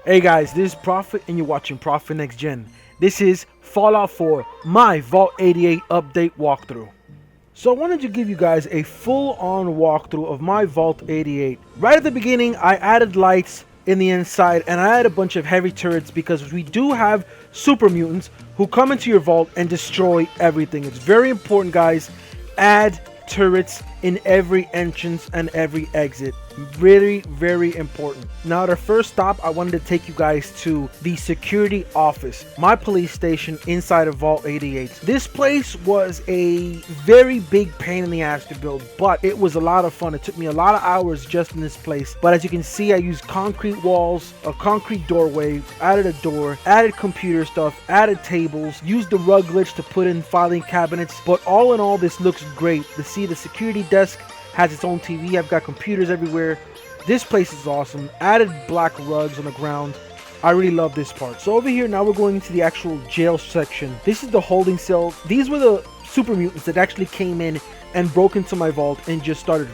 Hey guys, this is Prophet and you're watching Prophet Next Gen. This is Fallout 4, my Vault 88 update walkthrough. So I wanted to give you guys a full-on walkthrough of my Vault 88. Right at the beginning, I added lights in the inside and I added a bunch of heavy turrets because we do have super mutants who come into your vault and destroy everything. It's very important, guys. Add turrets in every entrance and every exit. Very, very important. Now, at our first stop, I wanted to take you guys to the security office, my police station inside of Vault 88. This place was a very big pain in the ass to build, but it was a lot of fun. It took me a lot of hours just in this place, but as you can see, I used concrete walls, a concrete doorway, added a door, added computer stuff, added tables, used the rug glitch to put in filing cabinets, but all in all, this looks great. To see the security desk has its own TV. I've got computers everywhere. This place is awesome. Added black rugs on the ground. I really love this part. So over here now we're going into the actual jail section. This is the holding cell. These were the super mutants that actually came in and broke into my vault and just started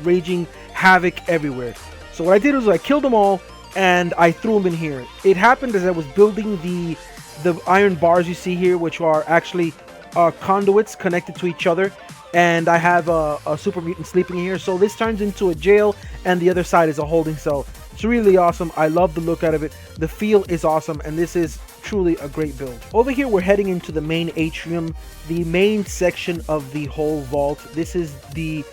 raging havoc everywhere. So what I did was I killed them all and I threw them in here. It happened as I was building the iron bars you see here, which are actually conduits connected to each other. And I have a super mutant sleeping here, so this turns into a jail and the other side is a holding cell. It's really awesome. I love the look out of it. The feel is awesome, and this is truly a great build. Over here we're heading into the main atrium, the main section of the whole vault. This is the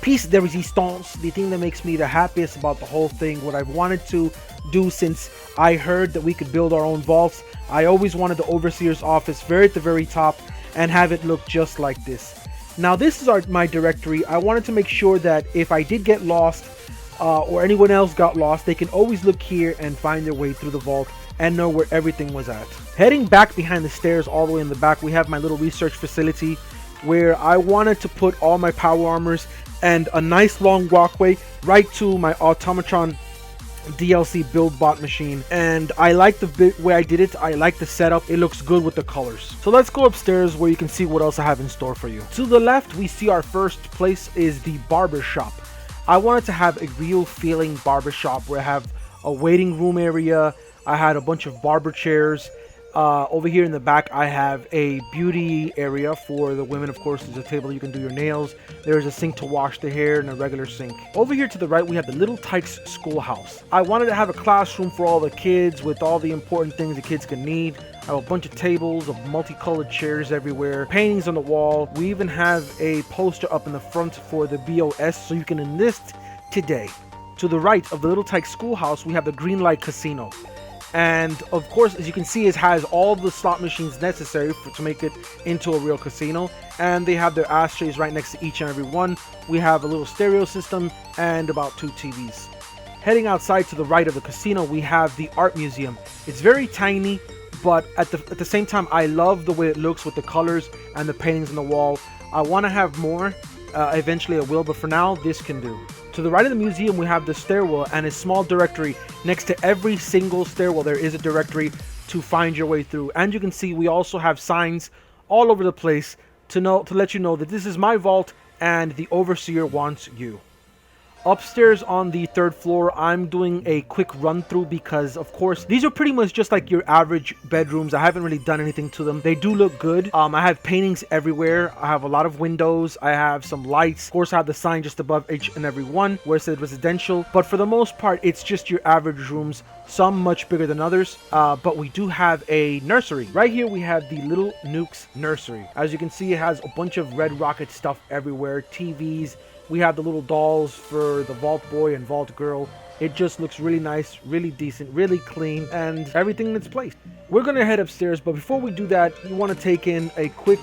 piece de resistance, the thing that makes me the happiest about the whole thing. What I've wanted to do since I heard that we could build our own vaults. I always wanted the overseer's office very at the very top and have it look just like this. Now this is my directory. I wanted to make sure that if I did get lost or anyone else got lost, they can always look here and find their way through the vault and know where everything was at. Heading back behind the stairs all the way in the back, we have my little research facility where I wanted to put all my power armors and a nice long walkway right to my automatron DLC build bot machine, and I like the way I did it. I like the setup. It looks good with the colors. So let's go upstairs where you can see what else I have in store for you. To the left we see our first place is the barber shop. I wanted to have a real feeling barber shop where I have a waiting room area. I had a bunch of barber chairs. Over here in the back I have a beauty area for the women. Of course, there's a table you can do your nails. There's a sink to wash the hair and a regular sink. Over here to the right we have the Little Tykes schoolhouse. I wanted to have a classroom for all the kids with all the important things the kids can need. I have a bunch of tables of multicolored chairs everywhere, paintings on the wall. We even have a poster up in the front for the BOS, so you can enlist today. To the right of the Little Tykes schoolhouse we have the Greenlight Casino. And of course, as you can see, it has all the slot machines necessary to make it into a real casino. And they have their ashtrays right next to each and every one. We have a little stereo system and about 2 TVs. Heading outside to the right of the casino, we have the art museum. It's very tiny, but at the same time, I love the way it looks with the colors and the paintings on the wall. I want to have more. Eventually I will, but for now, this can do. To the right of the museum, we have the stairwell and a small directory. Next to every single stairwell, there is a directory to find your way through. And you can see we also have signs all over the place to let you know that this is my vault and the overseer wants you. Upstairs on the 3rd floor, I'm doing a quick run through because, of course, these are pretty much just like your average bedrooms. I haven't really done anything to them. They do look good. I have paintings everywhere. I have a lot of windows. I have some lights. Of course, I have the sign just above each and every one where it says residential. But for the most part, it's just your average rooms. Some much bigger than others. But we do have a nursery. Right here, we have the Little Nukes nursery. As you can see, it has a bunch of Red Rocket stuff everywhere. TVs. We have the little dolls for the Vault Boy and Vault Girl. It just looks really nice, really decent, really clean, and everything in its place. We're going to head upstairs, but before we do that, you want to take in a quick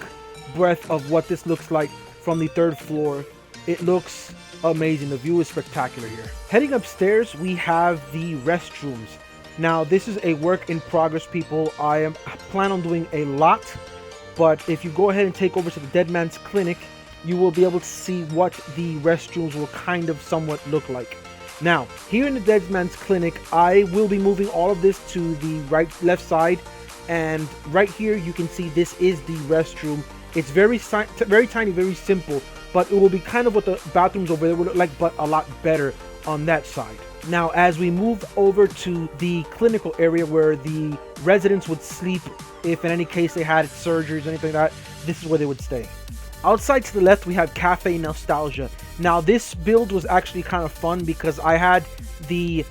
breath of what this looks like from the 3rd floor. It looks amazing. The view is spectacular here. Heading upstairs, we have the restrooms. Now, this is a work in progress, people. I plan on doing a lot, but if you go ahead and take over to the Dead Man's Clinic, you will be able to see what the restrooms will kind of somewhat look like. Now, here in the Dead Man's Clinic, I will be moving all of this to the left side, and right here you can see this is the restroom. It's very tiny, very simple, but it will be kind of what the bathrooms over there would look like, but a lot better on that side. Now, as we move over to the clinical area where the residents would sleep if in any case they had surgeries or anything like that, this is where they would stay. Outside to the left, we have Cafe Nostalgia. Now, this build was actually kind of fun because I had the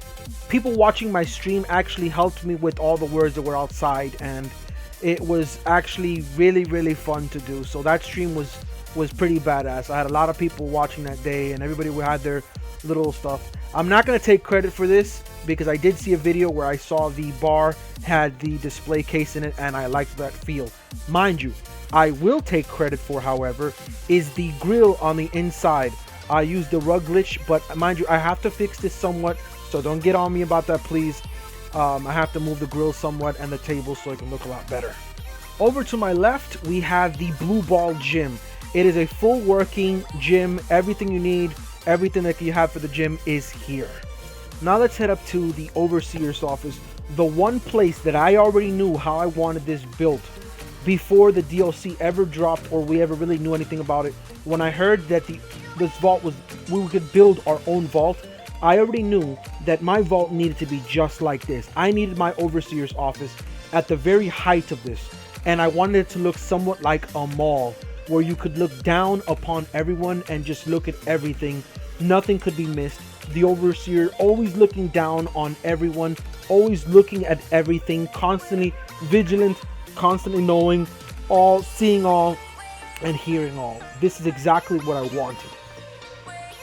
people watching my stream actually helped me with all the words that were outside, and it was actually really fun to do. So that stream was pretty badass. I had a lot of people watching that day, and everybody had their little stuff. I'm not going to take credit for this because I did see a video where I saw the bar had the display case in it, and I liked that feel. Mind you, I will take credit for, however, is the grill on the inside. I used the rug glitch, but mind you, I have to fix this somewhat, so don't get on me about that, please. I have to move the grill somewhat and the table so it can look a lot better. Over to my left, we have the Blue Ball Gym. It is a full working gym. Everything you need, everything that you have for the gym is here. Now let's head up to the Overseer's office. The one place that I already knew how I wanted this built before the DLC ever dropped or we ever really knew anything about it. When I heard that this vault was, we could build our own vault, I already knew that my vault needed to be just like this. I needed my Overseer's office at the very height of this, and I wanted it to look somewhat like a mall where you could look down upon everyone and just look at everything. Nothing could be missed. The Overseer always looking down on everyone, always looking at everything, constantly vigilant, constantly knowing all, seeing all, and hearing all. This is exactly what I wanted.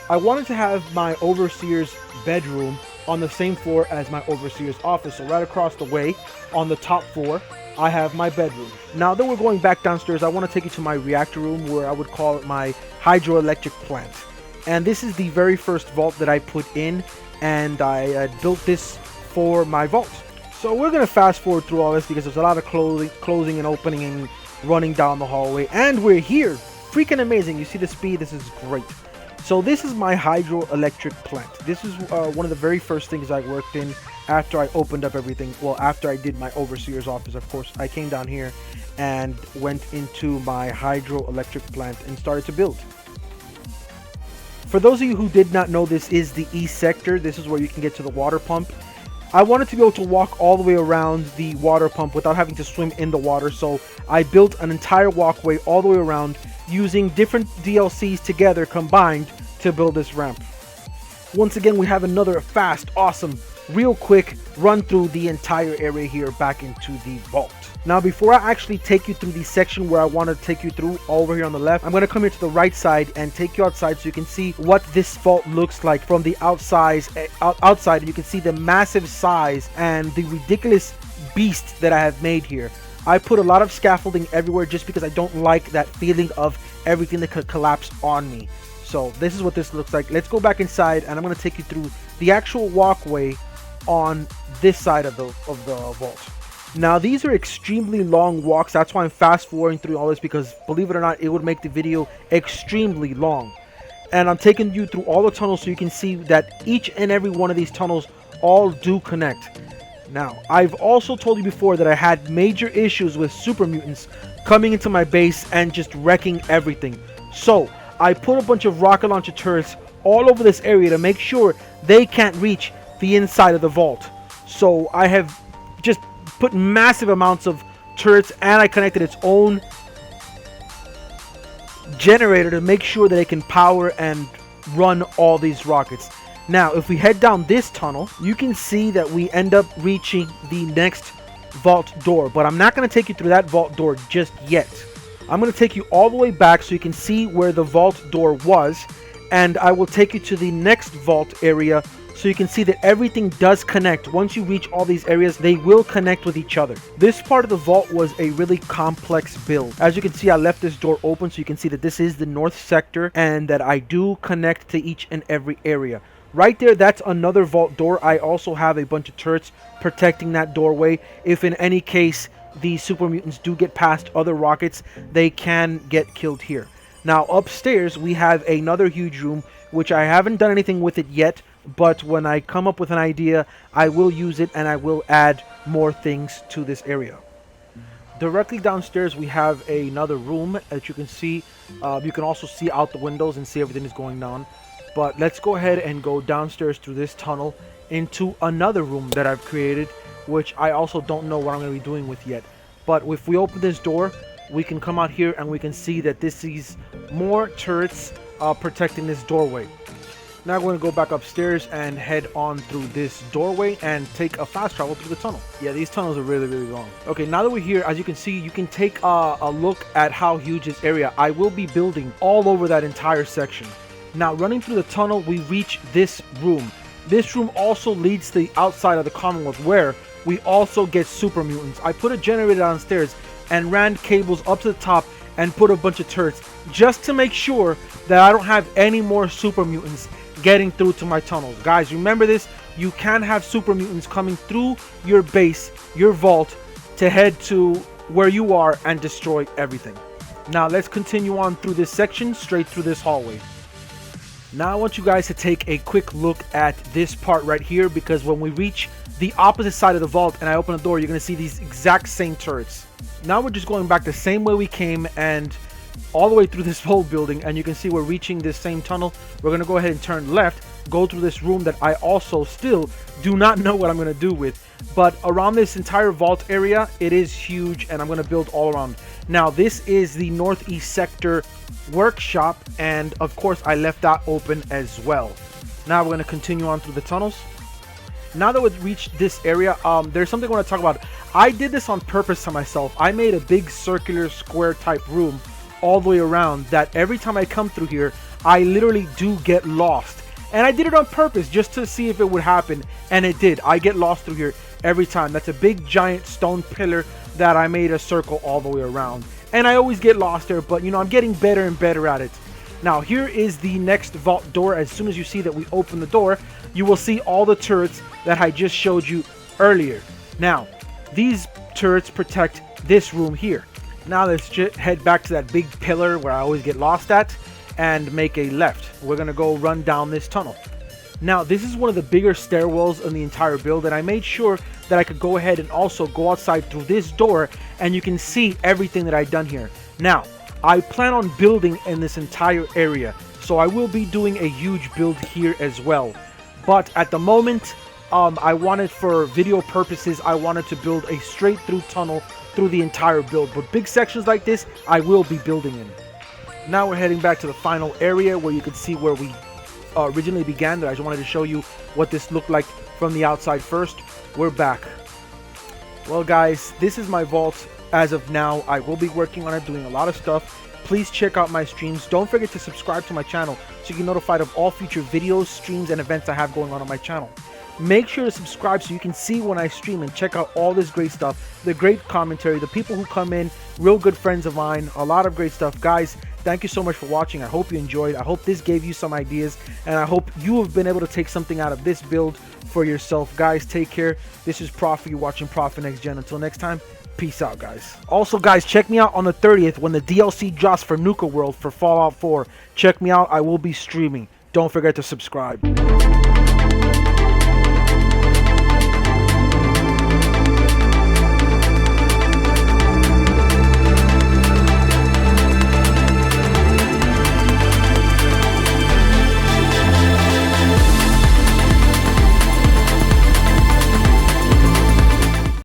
I wanted to have my Overseer's bedroom on the same floor as my Overseer's office. So right across the way on the top floor, I have my bedroom. Now that we're going back downstairs, I want to take you to my reactor room, where I would call it my hydroelectric plant. And this is the very first vault that I put in, and I built this for my vault. So we're going to fast forward through all this because there's a lot of closing and opening and running down the hallway. And we're here. Freaking amazing. You see the speed? This is great. So this is my hydroelectric plant. This is one of the very first things I worked in after I opened up everything. Well, after I did my Overseer's office, of course, I came down here and went into my hydroelectric plant and started to build. For those of you who did not know, this is the east sector. This is where you can get to the water pump. I wanted to be able to walk all the way around the water pump without having to swim in the water, so I built an entire walkway all the way around using different DLCs together combined to build this ramp. Once again, we have another fast, awesome, real quick run through the entire area here back into the vault. Now, before I actually take you through the section where I want to take you through over here on the left, I'm going to come here to the right side and take you outside so you can see what this vault looks like from the outside. You can see the massive size and the ridiculous beast that I have made here. I put a lot of scaffolding everywhere just because I don't like that feeling of everything that could collapse on me. So this is what this looks like. Let's go back inside and I'm going to take you through the actual walkway on this side of the vault. Now, these are extremely long walks. That's why I'm fast forwarding through all this, because believe it or not, it would make the video extremely long. And I'm taking you through all the tunnels so you can see that each and every one of these tunnels all do connect. Now, I've also told you before that I had major issues with super mutants coming into my base and just wrecking everything. So I put a bunch of rocket launcher turrets all over this area to make sure they can't reach the inside of the vault. So I have just put massive amounts of turrets, and I connected its own generator to make sure that it can power and run all these rockets. Now, if we head down this tunnel, you can see that we end up reaching the next vault door, but I'm not going to take you through that vault door just yet. I'm going to take you all the way back so you can see where the vault door was, and I will take you to the next vault area so you can see that everything does connect. Once you reach all these areas, they will connect with each other. This part of the vault was a really complex build. As you can see, I left this door open so you can see that this is the north sector and that I do connect to each and every area. Right there, that's another vault door. I also have a bunch of turrets protecting that doorway. If in any case the super mutants do get past other rockets, they can get killed here. Now, upstairs, we have another huge room, which I haven't done anything with it yet, but when I come up with an idea, I will use it and I will add more things to this area. Directly downstairs, we have another room. As you can see, you can also see out the windows and see everything is going on. But let's go ahead and go downstairs through this tunnel into another room that I've created, which I also don't know what I'm going to be doing with yet. But if we open this door, we can come out here and we can see that this is more turrets protecting this doorway. Now we're going to go back upstairs and head on through this doorway and take a fast travel through the tunnel. Yeah, these tunnels are really, really long. Okay, now that we're here, as you can see, you can take a look at how huge this area. I will be building all over that entire section. Now, running through the tunnel, we reach this room. This room also leads to the outside of the Commonwealth, where we also get super mutants. I put a generator downstairs and ran cables up to the top and put a bunch of turrets just to make sure that I don't have any more super mutants getting through to my tunnels. Guys, remember this, you can have super mutants coming through your base, your vault, to head to where you are and destroy everything. Now let's continue on through this section, straight through this hallway. Now I want you guys to take a quick look at this part right here, because when we reach the opposite side of the vault and I open the door, you're going to see these exact same turrets. Now we're just going back the same way we came and all the way through this whole building, and you can see we're reaching this same tunnel. We're going to go ahead and turn left, go through this room that I also still do not know what I'm going to do with. But around this entire vault area, it is huge, and I'm going to build all around. Now this is the northeast sector workshop, and of course I left that open as well. Now we're going to continue on through the tunnels. Now that we've reached this area, there's something I want to talk about. I did this on purpose to myself. I made a big circular square type room all the way around, that every time I come through here, I literally do get lost. And I did it on purpose just to see if it would happen, and it did. I get lost through here every time. That's a big giant stone pillar that I made a circle all the way around. And I always get lost there, but you know, I'm getting better and better at it. Now here is the next vault door. As soon as you see that we open the door, you will see all the turrets that I just showed you earlier. Now these turrets protect this room here. Now let's just head back to that big pillar where I always get lost at and make a left. We're gonna go run down this tunnel. Now this is one of the bigger stairwells in the entire build, and I made sure that I could go ahead and also go outside through this door, and you can see everything that I've done here. Now I plan on building in this entire area, so I will be doing a huge build here as well. But at the moment, I wanted, for video purposes, I wanted to build a straight through tunnel through the entire build. But big sections like this, I will be building in. Now we're heading back to the final area where you can see where we originally began. That I just wanted to show you what this looked like from the outside first. We're back. Well guys, this is my vault as of now. I will be working on it, doing a lot of stuff. Please check out my streams. Don't forget to subscribe to my channel so you get notified of all future videos, streams, and events I have going on my channel. Make sure to subscribe so you can see when I stream and check out all this great stuff, the great commentary, the people who come in, real good friends of mine, a lot of great stuff. Guys, thank you so much for watching. I hope you enjoyed. I hope this gave you some ideas, and I hope you have been able to take something out of this build for yourself. Guys, take care. This is Prof. You're watching Prof Next Gen. Until next time, peace out, guys. Also, guys, check me out on the 30th when the DLC drops for Nuka World for Fallout 4. Check me out. I will be streaming. Don't forget to subscribe.